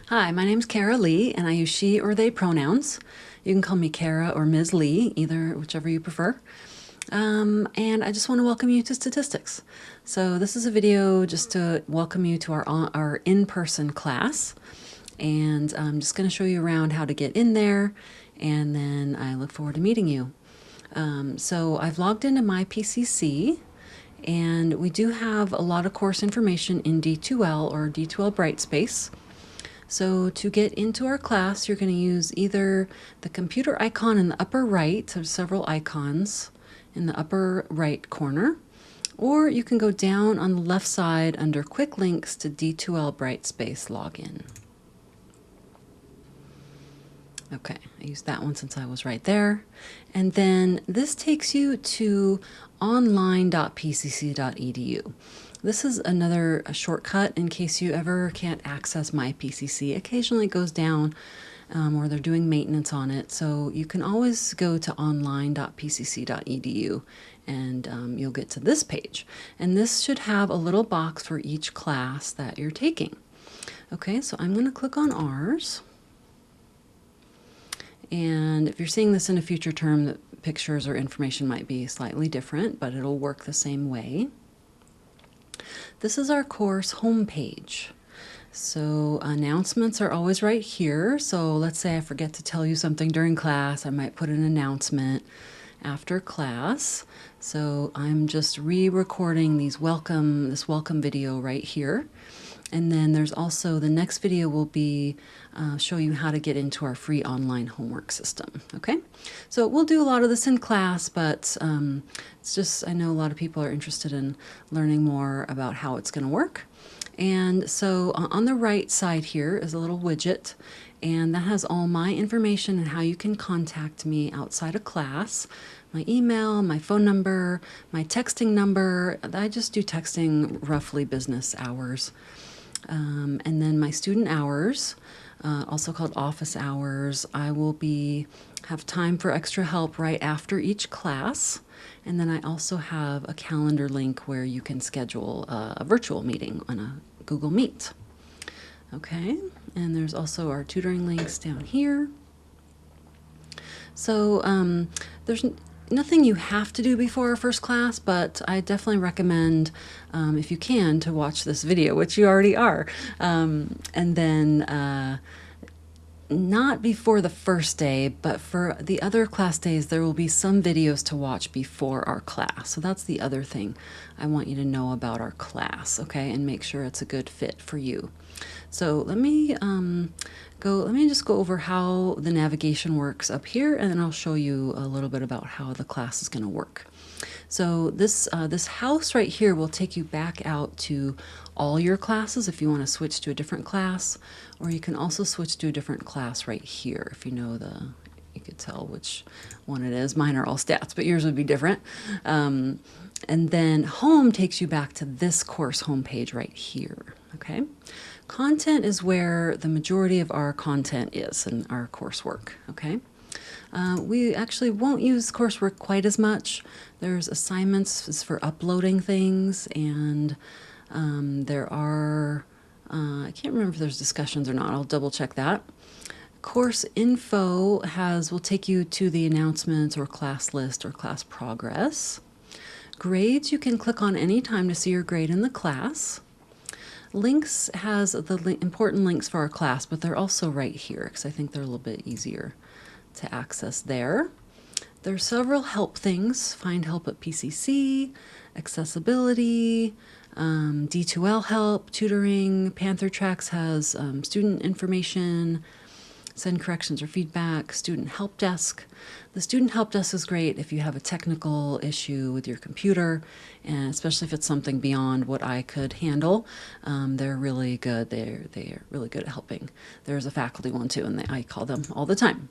Hi, my name's Cara Lee, and I use she or they pronouns. You can call me Cara or Ms. Lee, either whichever you prefer. And I just want to welcome you to statistics. So this is a video just to welcome you to our in-person class. And I'm just going to show you around how to get in there, and then I look forward to meeting you. So I've logged into my PCC, and we do have a lot of course information in D2L or D2L Brightspace. So to get into our class, you're going to use either the computer icon in the upper right, there's several icons in the upper right corner, or you can go down on the left side under quick links to D2L Brightspace login. Okay, I used that one since I was right there. And then this takes you to online.pcc.edu. This is another shortcut in case you ever can't access my PCC. Occasionally it goes down or they're doing maintenance on it. So you can always go to online.pcc.edu and you'll get to this page. And this should have a little box for each class that you're taking. Okay, so I'm going to click on ours. And if you're seeing this in a future term, the pictures or information might be slightly different, but it'll work the same way. This is our course homepage. So announcements are always right here. So let's say I forget to tell you something during class, I might put an announcement after class. So I'm just re-recording this welcome video right here. And then there's also the next video will be show you how to get into our free online homework system. Okay, so we'll do a lot of this in class, but it's just I know a lot of people are interested in learning more about how it's going to work. And so on the right side here is a little widget, and that has all my information and how you can contact me outside of class. My email, my phone number, my texting number. I just do texting roughly business hours. And then my student hours, also called office hours. I will have time for extra help right after each class. And then I also have a calendar link where you can schedule a virtual meeting on a Google Meet. Okay, and there's also our tutoring links down here. So there's nothing you have to do before our first class, but I definitely recommend, if you can, to watch this video, which you already are. And then not before the first day, but for the other class days, there will be some videos to watch before our class. So that's the other thing I want you to know about our class, okay, and make sure it's a good fit for you. So let me just go over how the navigation works up here, and then I'll show you a little bit about how the class is going to work. So this house right here will take you back out to all your classes if you want to switch to a different class, or you can also switch to a different class right here if you know you could tell which one it is. Mine are all stats, but yours would be different. And then home takes you back to this course homepage right here, okay? Content is where the majority of our content is in our coursework, okay? We actually won't use coursework quite as much. There's assignments for uploading things, and there are, I can't remember if there's discussions or not. I'll double check that. Course info will take you to the announcements or class list or class progress. Grades you can click on anytime to see your grade in the class. Links has the important links for our class, but they're also right here because I think they're a little bit easier to access there. There are several help things. Find help at PCC, accessibility, D2L help, tutoring. Panther Tracks has student information, send corrections or feedback, student help desk. The student help desk is great if you have a technical issue with your computer, and especially if it's something beyond what I could handle. They're really good. They're really good at helping. There's a faculty one too, and I call them all the time.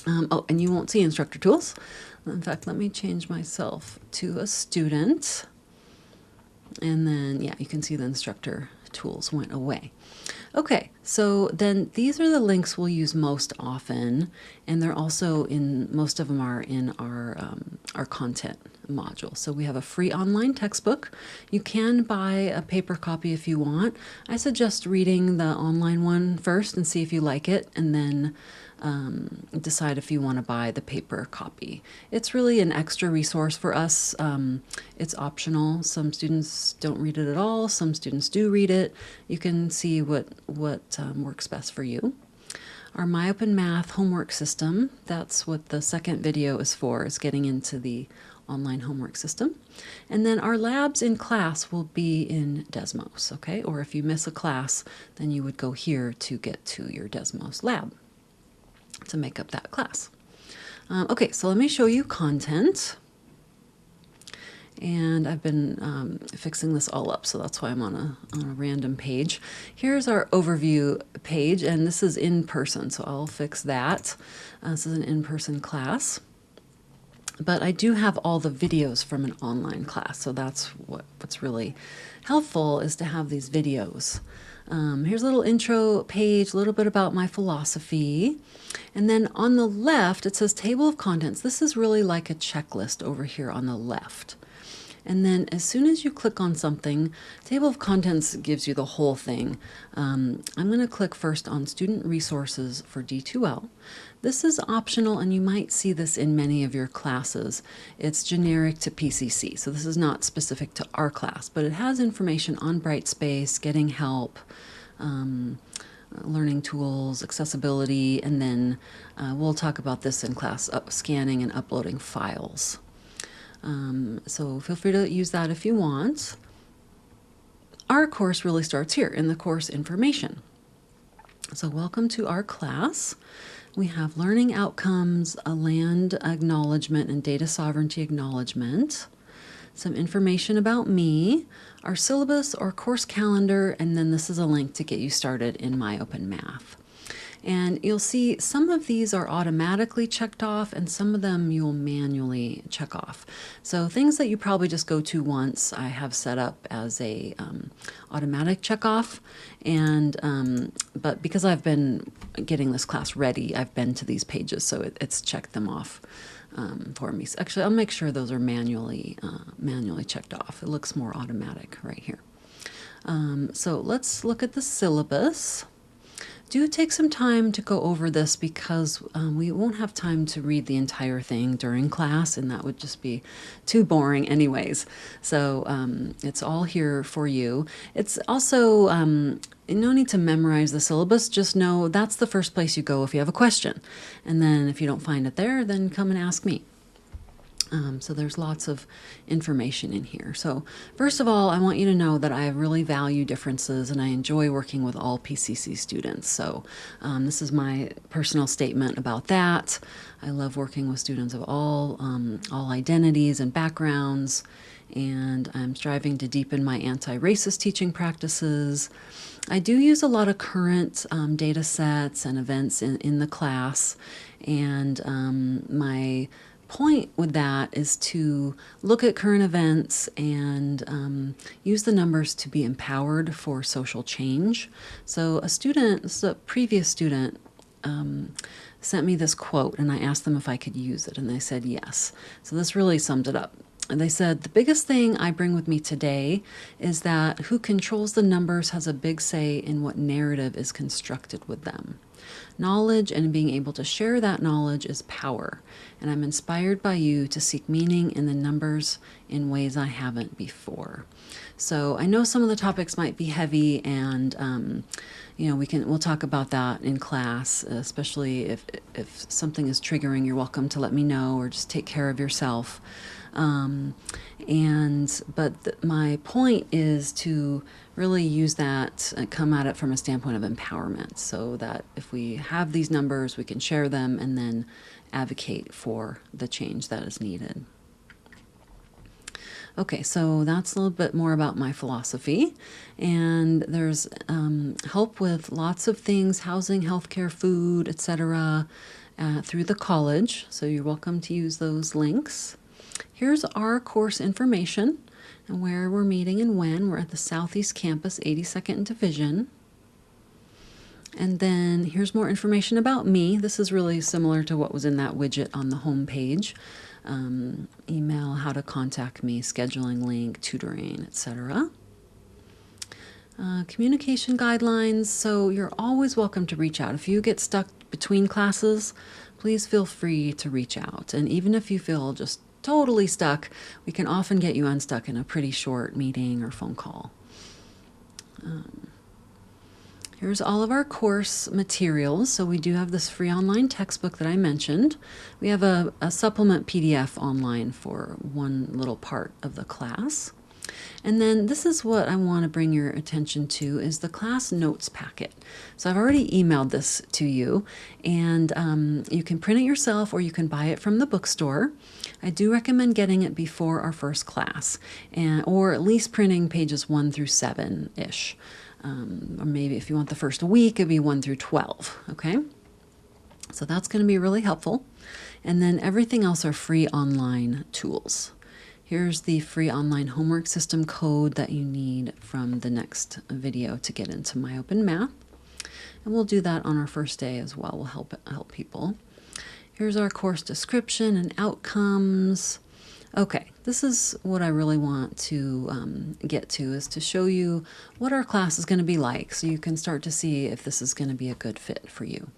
Oh, and you won't see instructor tools. In fact, let me change myself to a student. And then, yeah, you can see the instructor tools went away. Okay, so then these are the links we'll use most often, and they're also most of them are in our content. module. So we have a free online textbook. You can buy a paper copy if you want. I suggest reading the online one first and see if you like it, and then decide if you want to buy the paper copy. It's really an extra resource for us. It's optional. Some students don't read it at all. Some students do read it. You can see what works best for you. Our MyOpenMath homework system, that's what the second video is for, is getting into the online homework system. And then our labs in class will be in Desmos, okay? Or if you miss a class, then you would go here to get to your Desmos lab to make up that class. Okay, so let me show you content. And I've been fixing this all up, so that's why I'm on a random page. Here's our overview page, and this is in person, so I'll fix that. This is an in-person class. But I do have all the videos from an online class, so that's what's really helpful, is to have these videos. Here's a little intro page, a little bit about my philosophy. And then on the left, it says table of contents. This is really like a checklist over here on the left. And then as soon as you click on something, table of contents gives you the whole thing. I'm going to click first on student resources for D2L. This is optional, and you might see this in many of your classes. It's generic to PCC, so this is not specific to our class, but it has information on Brightspace, getting help, learning tools, accessibility, and then we'll talk about this in class, scanning and uploading files. So feel free to use that if you want. Our course really starts here in the course information. So welcome to our class. We have learning outcomes, a land acknowledgement and data sovereignty acknowledgement, some information about me, our syllabus or course calendar, and then this is a link to get you started in MyOpenMath. And you'll see some of these are automatically checked off, and some of them you'll manually check off. So things that you probably just go to once, I have set up as a automatic check off. And but because I've been getting this class ready, I've been to these pages, so it's checked them off for me. So actually, I'll make sure those are manually checked off. It looks more automatic right here. So let's look at the syllabus. Do take some time to go over this, because we won't have time to read the entire thing during class, and that would just be too boring anyways. So it's all here for you. It's also no need to memorize the syllabus. Just know that's the first place you go if you have a question. And then if you don't find it there, then come and ask me. So there's lots of information in here. So first of all, I want you to know that I really value differences, and I enjoy working with all PCC students. So this is my personal statement about that. I love working with students of all identities and backgrounds, and I'm striving to deepen my anti-racist teaching practices. I do use a lot of current data sets and events in the class, and my point with that is to look at current events and use the numbers to be empowered for social change. So a previous student sent me this quote, and I asked them if I could use it, and they said yes. So this really summed it up. And they said, the biggest thing I bring with me today is that who controls the numbers has a big say in what narrative is constructed with them. Knowledge and being able to share that knowledge is power, and I'm inspired by you to seek meaning in the numbers in ways I haven't before. So I know some of the topics might be heavy, and you know, we'll talk about that in class, especially if something is triggering. You're welcome to let me know, or just take care of yourself. But my point is to really use that and come at it from a standpoint of empowerment, so that if we have these numbers, we can share them and then advocate for the change that is needed. Okay, so that's a little bit more about my philosophy, and there's help with lots of things: housing, healthcare, food, etc., through the college, so you're welcome to use those links. Here's our course information and where we're meeting and when. We're at the Southeast Campus, 82nd Division. And then here's more information about me. This is really similar to what was in that widget on the home page. email, how to contact me, scheduling link, tutoring, etc. Communication guidelines. So you're always welcome to reach out. If you get stuck between classes, please feel free to reach out. And even if you feel just totally stuck, we can often get you unstuck in a pretty short meeting or phone call. Here's all of our course materials. So we do have this free online textbook that I mentioned. We have a supplement PDF online for one little part of the class. And then this is what I want to bring your attention to is the class notes packet. So I've already emailed this to you, and you can print it yourself or you can buy it from the bookstore. I do recommend getting it before our first class, or at least printing pages 1 through 7-ish. Or maybe if you want the first week, it'd be 1 through 12, okay? So that's going to be really helpful. And then everything else are free online tools. Here's the free online homework system code that you need from the next video to get into My Open Math. And we'll do that on our first day as well. We'll help people. Here's our course description and outcomes. Okay, this is what I really want to get to, is to show you what our class is going to be like so you can start to see if this is going to be a good fit for you.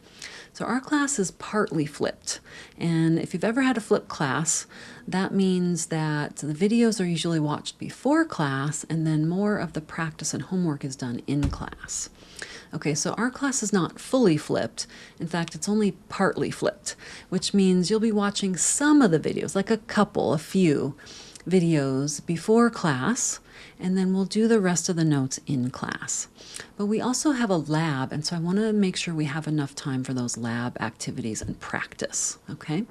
So our class is partly flipped, and if you've ever had a flipped class, that means that the videos are usually watched before class and then more of the practice and homework is done in class. Okay, so our class is not fully flipped. In fact, it's only partly flipped, which means you'll be watching some of the videos, like a few videos before class, and then we'll do the rest of the notes in class. But we also have a lab, and so I want to make sure we have enough time for those lab activities and practice, okay?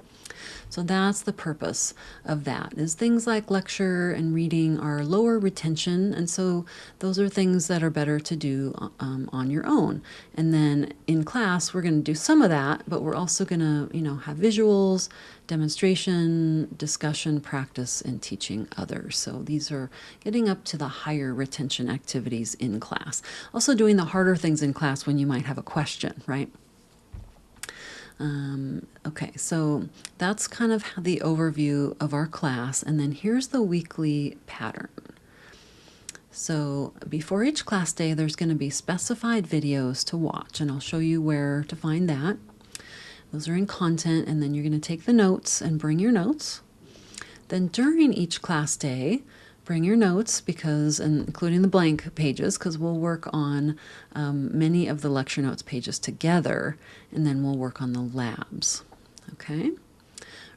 So that's the purpose of that, is things like lecture and reading are lower retention, and so those are things that are better to do on your own. And then in class, we're going to do some of that, but we're also going to, have visuals, demonstration, discussion, practice, and teaching others. So these are getting up to the higher retention activities in class. Also doing the harder things in class when you might have a question, right? Okay, so that's kind of the overview of our class, and then here's the weekly pattern. So before each class day, there's going to be specified videos to watch, and I'll show you where to find that. Those are in content, and then you're going to take the notes and bring your notes. Then during each class day, bring your notes, including the blank pages, because we'll work on many of the lecture notes pages together, and then we'll work on the labs. Okay?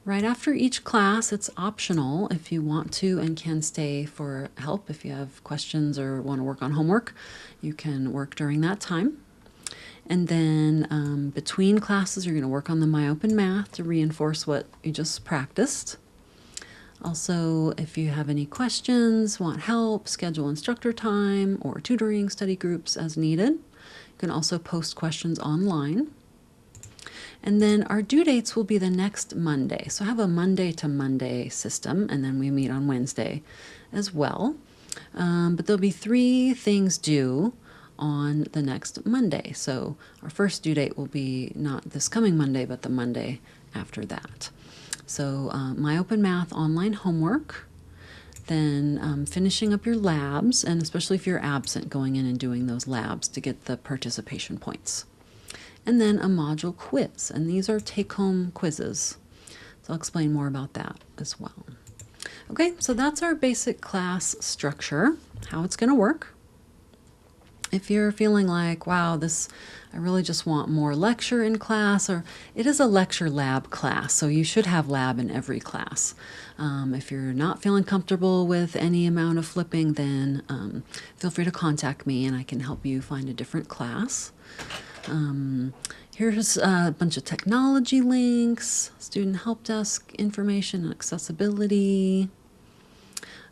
Right after each class, it's optional if you want to and can stay for help. If you have questions or want to work on homework, you can work during that time. And then between classes, you're going to work on the My Open Math to reinforce what you just practiced. Also, if you have any questions, want help, schedule instructor time or tutoring study groups as needed. You can also post questions online. And then our due dates will be the next Monday. So I have a Monday to Monday system, and then we meet on Wednesday as well. But there'll be 3 things due on the next Monday. So our first due date will be not this coming Monday, but the Monday after that. So My Open Math online homework, then finishing up your labs, and especially if you're absent, going in and doing those labs to get the participation points. And then a module quiz, and these are take-home quizzes. So I'll explain more about that as well. Okay, so that's our basic class structure, how it's going to work. If you're feeling like, wow, I really just want more lecture in class, or it is a lecture lab class, so you should have lab in every class. If you're not feeling comfortable with any amount of flipping, then feel free to contact me and I can help you find a different class. Here's a bunch of technology links, student help desk information and accessibility.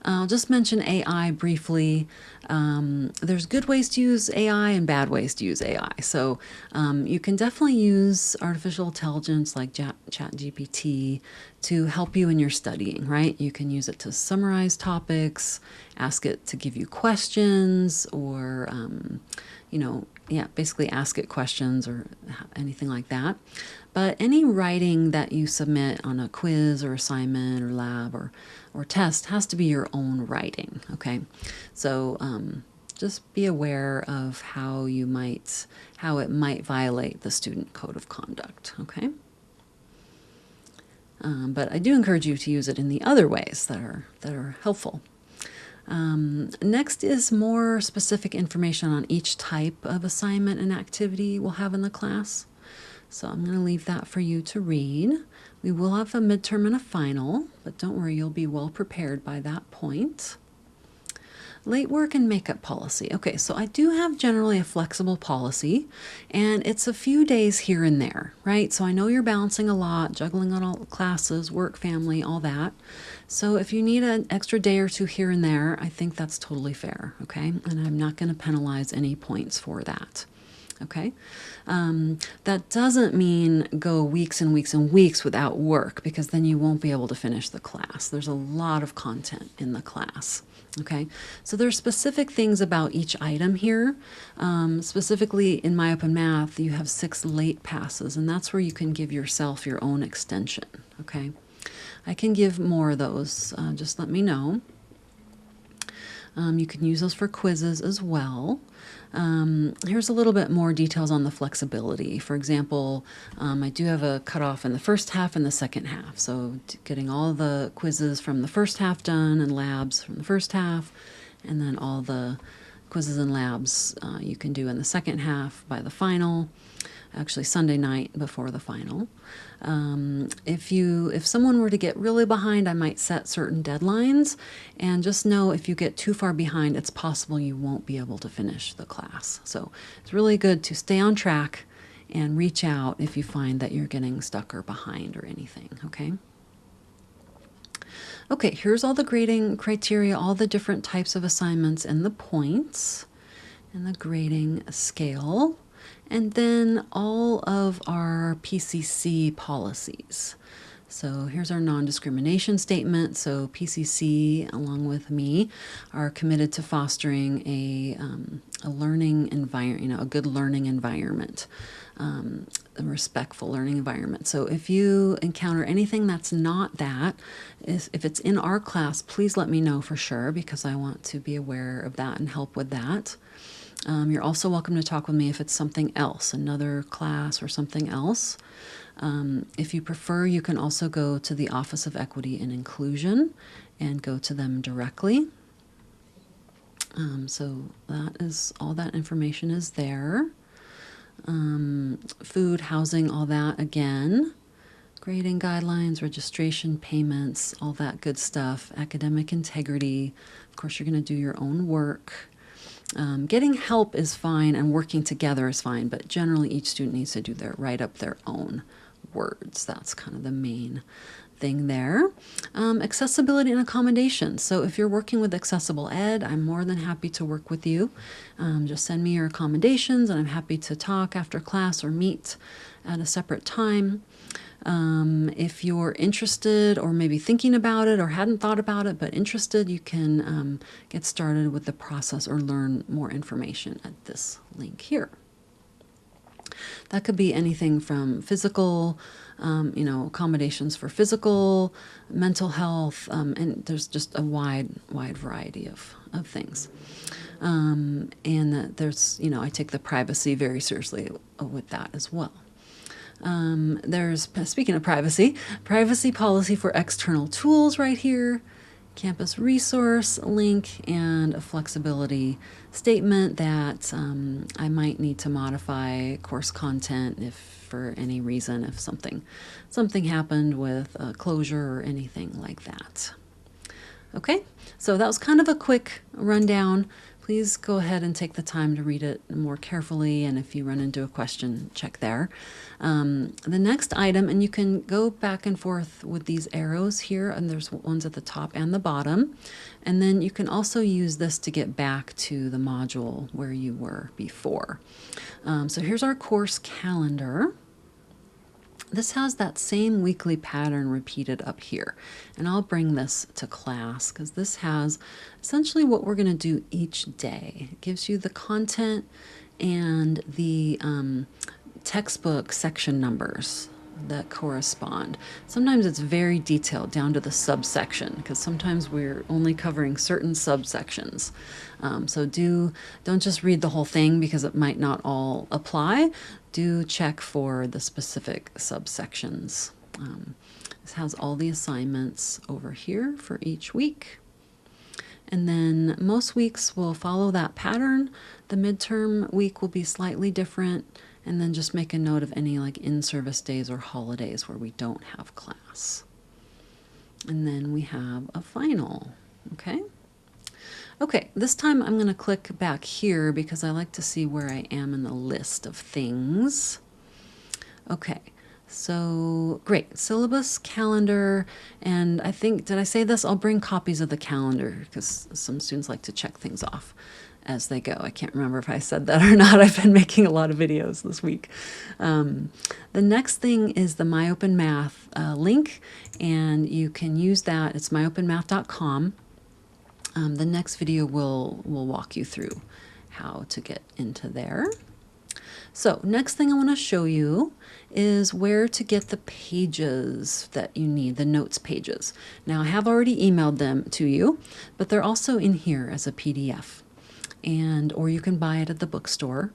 I'll just mention AI briefly. There's good ways to use AI and bad ways to use AI. So you can definitely use artificial intelligence like ChatGPT to help you in your studying, right? You can use it to summarize topics, ask it to give you questions, or, yeah, basically ask it questions or anything like that. But any writing that you submit on a quiz or assignment or lab or test has to be your own writing, okay? So just be aware of how it might violate the student code of conduct, okay? But I do encourage you to use it in the other ways that are helpful. Next is more specific information on each type of assignment and activity we'll have in the class. So I'm going to leave that for you to read. We will have a midterm and a final, but don't worry, you'll be well prepared by that point. Late work and makeup policy. Okay, so I do have generally a flexible policy, and it's a few days here and there, right? So I know you're balancing a lot, juggling on all the classes, work, family, all that. So if you need an extra day or two here and there, I think that's totally fair, okay? And I'm not going to penalize any points for that. Okay, that doesn't mean go weeks and weeks and weeks without work, because then you won't be able to finish the class. There's a lot of content in the class. Okay, so there's specific things about each item here. Specifically in My Open Math, you have 6 late passes, and that's where you can give yourself your own extension. Okay, I can give more of those. Just let me know. You can use those for quizzes as well. Here's a little bit more details on the flexibility. For example, I do have a cutoff in the first half and the second half. So getting all the quizzes from the first half done and labs from the first half, and then all the quizzes and labs you can do in the second half by the final. Actually Sunday night before the final. If someone were to get really behind, I might set certain deadlines, and just know if you get too far behind, it's possible you won't be able to finish the class. So it's really good to stay on track and reach out if you find that you're getting stuck or behind or anything, okay? Okay, here's all the grading criteria, all the different types of assignments and the points and the grading scale. And then all of our PCC policies. So here's our non-discrimination statement. So PCC, along with me, are committed to fostering a learning environment, a good learning environment, a respectful learning environment. So if you encounter anything that's not that, if it's in our class, please let me know for sure, because I want to be aware of that and help with that. You're also welcome to talk with me if it's something else, another class or something else. If you prefer, you can also go to the Office of Equity and Inclusion and go to them directly. So that is all that information is there. Food, housing, all that again. Grading guidelines, registration, payments, all that good stuff. Academic integrity. Of course, you're going to do your own work. Getting help is fine and working together is fine, but generally each student needs to write up their own words. That's kind of the main thing there. Accessibility and accommodations. So if you're working with accessible ed, I'm more than happy to work with you. Just send me your accommodations and I'm happy to talk after class or meet at a separate time. If you're interested or maybe thinking about it or hadn't thought about it but interested, you can get started with the process or learn more information at this link here. That could be anything from physical, accommodations for physical, mental health, and there's just a wide variety of things. And there's, I take the privacy very seriously with that as well. There's, speaking of privacy policy for external tools right here, campus resource link, and a flexibility statement that I might need to modify course content if for any reason, if something happened with a closure or anything like that. Okay, so that was kind of a quick rundown, please go ahead and take the time to read it more carefully, and if you run into a question, check there. The next item, and you can go back and forth with these arrows here, and there's ones at the top and the bottom, and then you can also use this to get back to the module where you were before. So here's our course calendar. This has that same weekly pattern repeated up here. And I'll bring this to class because this has essentially what we're going to do each day. It gives you the content and the textbook section numbers that correspond. Sometimes it's very detailed down to the subsection because sometimes we're only covering certain subsections. So don't just read the whole thing because it might not all apply. Do check for the specific subsections. This has all the assignments over here for each week. And then most weeks will follow that pattern. The midterm week will be slightly different. And then just make a note of any like in-service days or holidays where we don't have class. And then we have a final, okay? Okay, this time I'm going to click back here because I like to see where I am in the list of things. Okay, so great, syllabus, calendar, and I think, did I say this? I'll bring copies of the calendar because some students like to check things off as they go. I can't remember if I said that or not. I've been making a lot of videos this week. The next thing is the MyOpenMath link, and you can use that. It's myopenmath.com. The next video will walk you through how to get into there. So next thing I want to show you is where to get the pages that you need, the notes pages. Now I have already emailed them to you, but they're also in here as a PDF. Or you can buy it at the bookstore.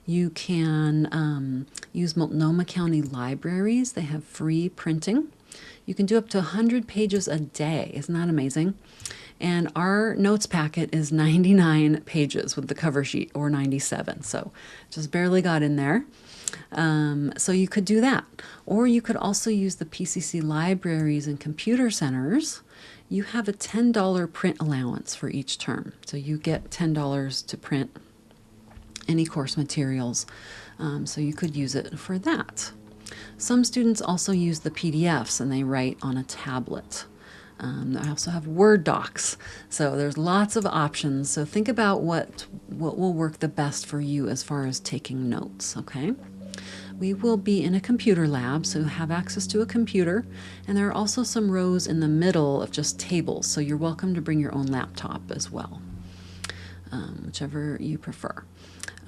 You can use Multnomah County Libraries. They have free printing. You can do up to 100 pages a day. Isn't that amazing? And our notes packet is 99 pages with the cover sheet, or 97. So just barely got in there. So you could do that. Or you could also use the PCC libraries and computer centers. You have a $10 print allowance for each term. So you get $10 to print any course materials. So you could use it for that. Some students also use the PDFs and they write on a tablet. I also have Word docs. So there's lots of options. So think about what will work the best for you as far as taking notes, okay? We will be in a computer lab, so have access to a computer, and there are also some rows in the middle of just tables, so you're welcome to bring your own laptop as well, whichever you prefer.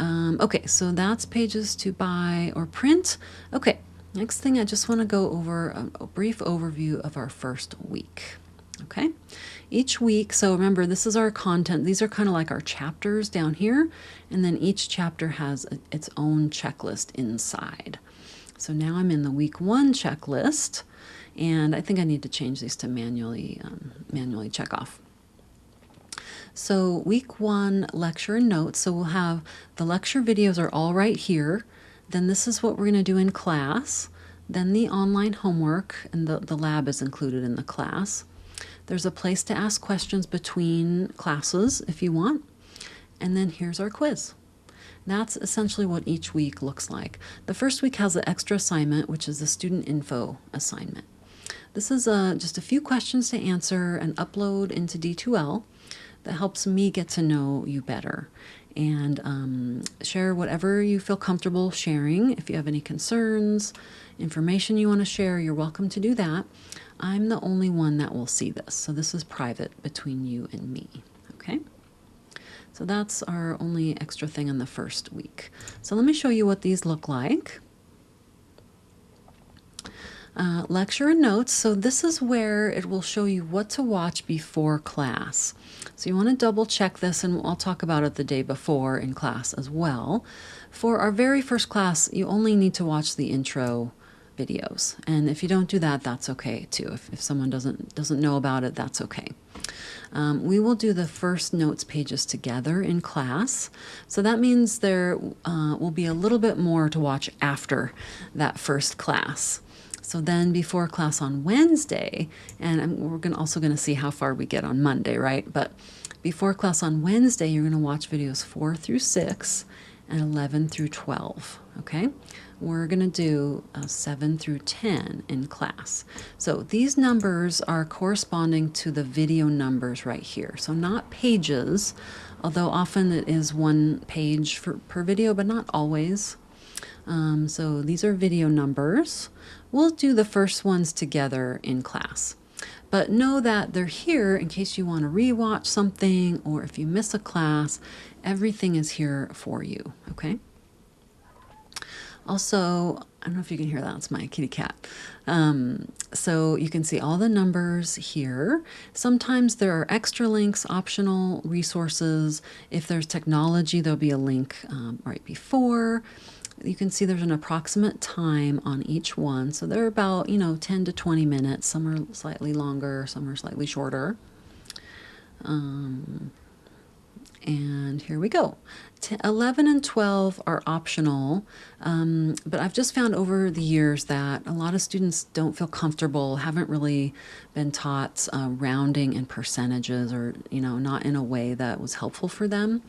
Okay, so that's pages to buy or print. Okay, next thing I just want to go over a brief overview of our first week. Okay, each week, so remember this is our content, these are kind of like our chapters down here, and then each chapter has its own checklist inside. So now I'm in the week 1 checklist, and I think I need to change these to manually check off. So week 1 lecture and notes, so we'll have the lecture videos are all right here, then this is what we're going to do in class, then the online homework, and the lab is included in the class. There's a place to ask questions between classes if you want. And then here's our quiz. That's essentially what each week looks like. The first week has the extra assignment, which is the student info assignment. This is just a few questions to answer and upload into D2L that helps me get to know you better. And share whatever you feel comfortable sharing. If you have any concerns, information you want to share, you're welcome to do that. I'm the only one that will see this, so this is private between you and me, okay? So that's our only extra thing in the first week. So let me show you what these look like. Lecture and notes, so this is where it will show you what to watch before class. So you want to double check this, and I'll talk about it the day before in class as well. For our very first class, you only need to watch the intro videos, and if you don't do that, that's okay too. If someone doesn't know about it, that's okay. We will do the first notes pages together in class, so that means there will be a little bit more to watch after that first class. So then before class on Wednesday, and we're also going to see how far we get on Monday, right? But Before class on Wednesday, you're going to watch videos 4 through 6 and 11 through 12, okay? We're going to do 7 through 10 in class. So these numbers are corresponding to the video numbers right here. So not pages, although often it is one page per video, but not always. So these are video numbers. We'll do the first ones together in class. But know that they're here in case you want to rewatch something, or if you miss a class, everything is here for you, okay? Also, I don't know if you can hear that, it's my kitty cat. So you can see all the numbers here. Sometimes there are extra links, optional resources. If there's technology, there'll be a link right before. You can see there's an approximate time on each one. So they're about, 10 to 20 minutes. Some are slightly longer, some are slightly shorter. And here we go. 11 and 12 are optional, but I've just found over the years that a lot of students don't feel comfortable, haven't really been taught rounding and percentages, or not in a way that was helpful for them.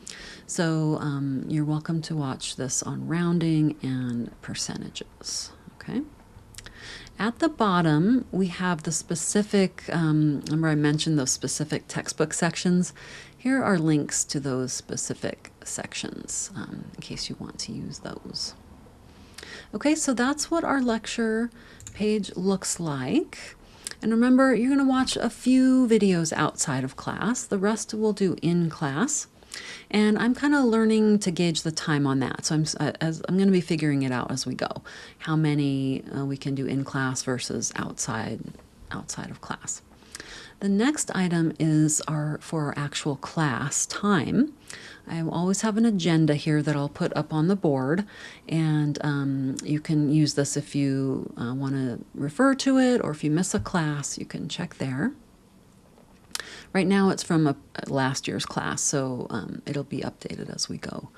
So you're welcome to watch this on rounding and percentages, okay? At the bottom, we have the specific, remember I mentioned those specific textbook sections. Here are links to those specific sections in case you want to use those. Okay, so that's what our lecture page looks like. And remember, you're going to watch a few videos outside of class. The rest we'll do in class. And I'm kind of learning to gauge the time on that. So I'm going to be figuring it out as we go, how many we can do in class versus outside of class. The next item is for our actual class time. I always have an agenda here that I'll put up on the board, and you can use this if you want to refer to it, or if you miss a class, you can check there. Right now it's from last year's class, so it'll be updated as we go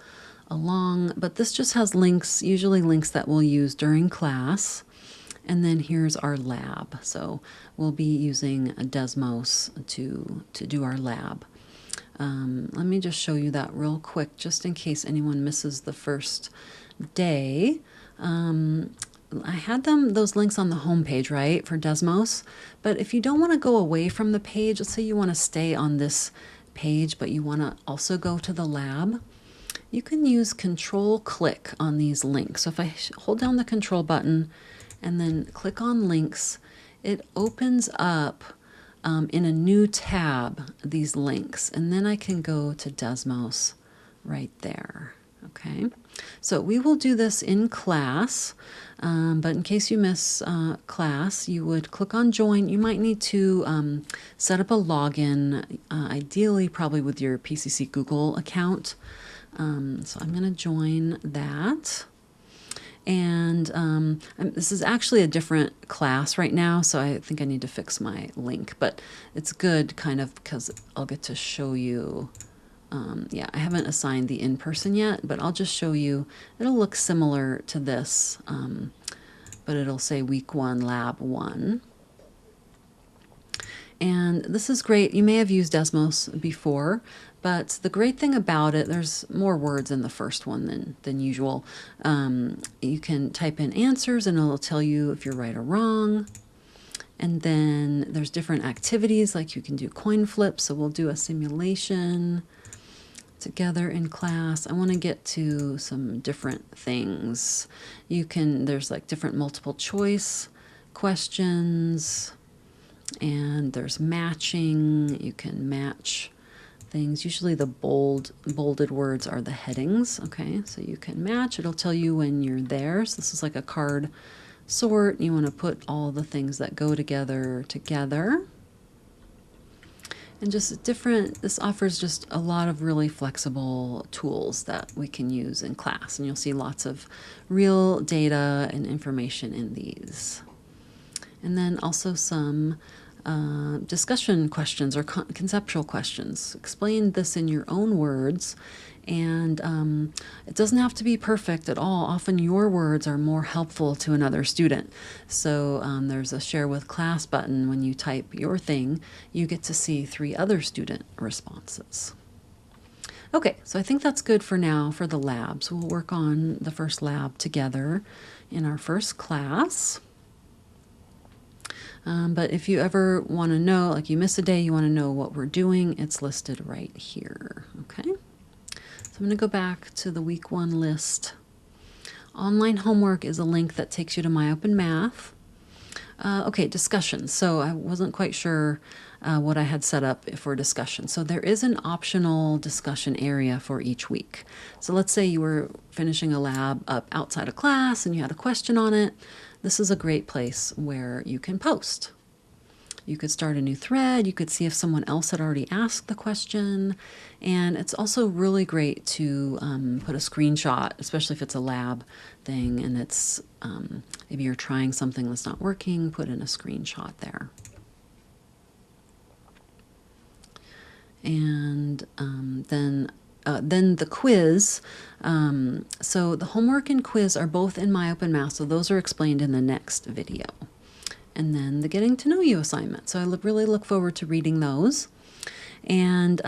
along. But this just has links, usually links that we'll use during class. And then here's our lab. So we'll be using Desmos to do our lab. Let me just show you that real quick, just in case anyone misses the first day. I had those links on the home page, right, for Desmos. But if you don't want to go away from the page, let's say you want to stay on this page, but you want to also go to the lab, you can use Control-Click on these links. So if I hold down the Control button and then click on links, it opens up in a new tab these links, and then I can go to Desmos right there. Okay, so we will do this in class, but in case you miss class, you would click on join. You might need to set up a login, ideally probably with your PCC Google account. So I'm going to join that. And this is actually a different class right now, so I think I need to fix my link, but it's good kind of because I'll get to show you. Yeah, I haven't assigned the in-person yet, but I'll just show you. It'll look similar to this, but it'll say week 1, lab 1. And this is great. You may have used Desmos before, but the great thing about it, there's more words in the first one than usual. You can type in answers and it'll tell you if you're right or wrong. And then there's different activities, like you can do coin flips. So we'll do a simulation together in class. I want to get to some different things. There's like different multiple choice questions, and there's matching. You can match things. Usually the bolded words are the headings. Okay, so you can match. It'll tell you when you're there. So this is like a card sort. You want to put all the things that go together. And just this offers just a lot of really flexible tools that we can use in class. And you'll see lots of real data and information in these. And then also some discussion questions or conceptual questions. Explain this in your own words. And it doesn't have to be perfect at all. Often your words are more helpful to another student. So there's a share with class button. When you type your thing, you get to see 3 other student responses. Okay, so I think that's good for now for the labs. We'll work on the first lab together in our first class. But if you ever want to know, like you miss a day, you want to know what we're doing, it's listed right here. Okay, so I'm going to go back to the week 1 list. Online homework is a link that takes you to My Open Math. Okay, discussion. So I wasn't quite sure what I had set up for discussion. So there is an optional discussion area for each week. So let's say you were finishing a lab up outside of class and you had a question on it. This is a great place where you can post. You could start a new thread. You could see if someone else had already asked the question. And it's also really great to put a screenshot, especially if it's a lab thing and it's maybe you're trying something that's not working, put in a screenshot there. And then the quiz. So the homework and quiz are both in My Open Math, so those are explained in the next video. And then the Getting to Know You assignment. So I really look forward to reading those. And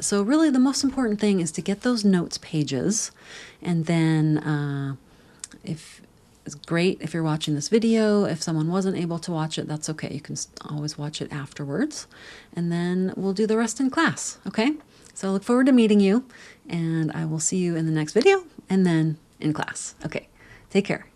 so really the most important thing is to get those notes pages. And then it's great if you're watching this video. If someone wasn't able to watch it, that's okay. You can always watch it afterwards. And then we'll do the rest in class, okay? So I look forward to meeting you, and I will see you in the next video and then in class. Okay, take care.